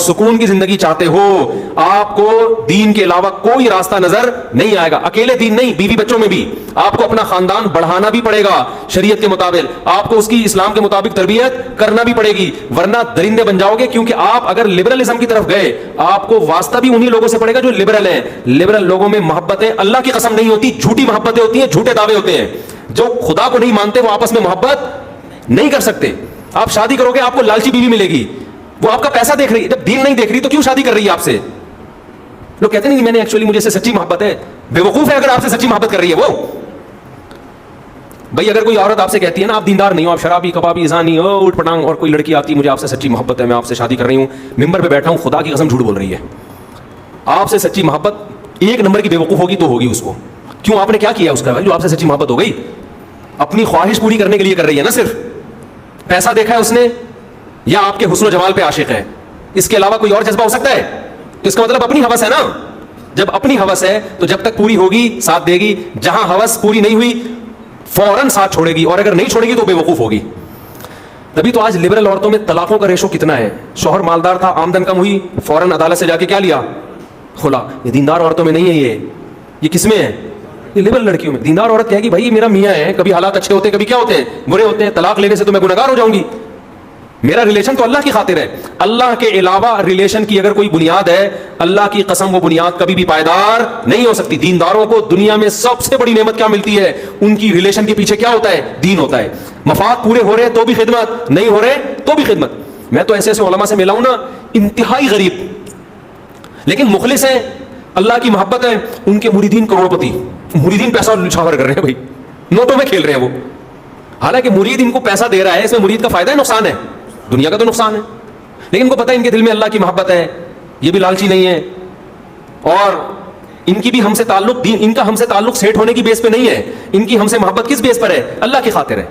سکون کی زندگی چاہتے ہو, آپ کو دین کے علاوہ کوئی راستہ نظر نہیں آئے گا. اکیلے دین نہیں, بیوی بچوں میں بھی آپ کو اپنا خاندان بڑھانا بھی پڑے گا شریعت کے مطابق, آپ کو اس کی اسلام کے مطابق تربیت کرنا بھی پڑے گی, ورنہ درندے بن جاؤ گے. کیونکہ آپ اگر لبرلزم کی طرف گئے, آپ کو واسطہ بھی انہی لوگوں سے پڑے گا جو لبرل ہیں. لبرل لوگوں میں محبتیں اللہ کی قسم نہیں ہوتی, جھوٹی محبتیں ہوتی ہیں, جھوٹے دعوے ہوتے ہیں. جو خدا کو نہیں مانتے وہ آپس میں محبت نہیں کر سکتے. آپ شادی کرو گے, آپ کو لالچی بیوی ملے گی, وہ آپ کا پیسہ دیکھ رہی ہے. جب دین نہیں دیکھ رہی تو کیوں شادی کر رہی ہے آپ سے؟ لوگ کہتے نہیں میں نے ایکچولی مجھے سے سچی محبت ہے. بے وقوف ہے اگر آپ سے سچی محبت کر رہی ہے وہ. بھائی اگر کوئی عورت آپ سے کہتی ہے نا آپ دیندار نہیں ہو, آپ شرابی کبابی زانی ہو اوٹ پٹانگ, اور کوئی لڑکی آتی ہے مجھے آپ سے سچی محبت ہے, میں آپ سے شادی کر رہی ہوں, ممبر پہ بیٹھا ہوں, خدا کی قسم جھوٹ بول رہی ہے. آپ سے سچی محبت ایک نمبر کی بے وقوف ہوگی تو ہوگی اس کو. کیوں, آپ نے کیا کیا اس کا جو آپ سے سچی محبت ہو گئی؟ اپنی خواہش پوری کرنے کے لیے کر رہی ہے نا, صرف پیسہ دیکھا ہے اس نے, یا آپ کے حسن و جمال پہ عاشق ہے, اس کے علاوہ کوئی اور جذبہ ہو سکتا ہے؟ تو اس کا مطلب اپنی ہوس ہے نا. جب اپنی ہوس ہے تو جب تک پوری ہوگی ساتھ دے گی, جہاں ہوس پوری نہیں ہوئی فوراً ساتھ چھوڑے گی, اور اگر نہیں چھوڑے گی تو بے وقوف ہوگی. تبھی تو آج لبرل عورتوں میں طلاقوں کا ریشو کتنا ہے. شوہر مالدار تھا, آمدن کم ہوئی, فوراً عدالت سے جا کے کیا لیا؟ خلا. یہ دیندار عورتوں میں نہیں ہے, یہ کس میں ہے؟ یہ لبرل لڑکیوں میں. دیندار عورت کہے گی بھائی میرا میاں ہے, کبھی حالات اچھے ہوتے ہیں کبھی کیا ہوتے ہیں, برے ہوتے ہیں, طلاق لینے سے تو میں گنہگار ہو جاؤں گی. میرا ریلیشن تو اللہ کی خاطر ہے. اللہ کے علاوہ ریلیشن کی اگر کوئی بنیاد ہے, اللہ کی قسم وہ بنیاد کبھی بھی پائیدار نہیں ہو سکتی. دینداروں کو دنیا میں سب سے بڑی نعمت کیا ملتی ہے؟ ان کی ریلیشن کے پیچھے کیا ہوتا ہے؟ دین ہوتا ہے. مفاد پورے ہو رہے تو بھی خدمت, نہیں ہو رہے تو بھی خدمت. میں تو ایسے ایسے علماء سے ملا ہوں نا, انتہائی غریب لیکن مخلص ہیں, اللہ کی محبت ہے, ان کے مریدین کروڑپتی, مریدین پیسہ نچھاور کر رہے ہیں بھائی, نوٹوں میں کھیل رہے ہیں وہ. حالانکہ مرید ان کو پیسہ دے رہا ہے, اس میں مرید کا فائدہ ہے نقصان ہے؟ دنیا کا تو نقصان ہے. لیکن ان کو پتہ ہے ان کے دل میں اللہ کی محبت ہے, یہ بھی لالچی نہیں ہے, اور ان کی بھی ہم سے تعلق, ان کا ہم سے تعلق سیٹ ہونے کی بیس پہ نہیں ہے, ان کی ہم سے محبت کس بیس پر ہے؟ اللہ کی خاطر ہے.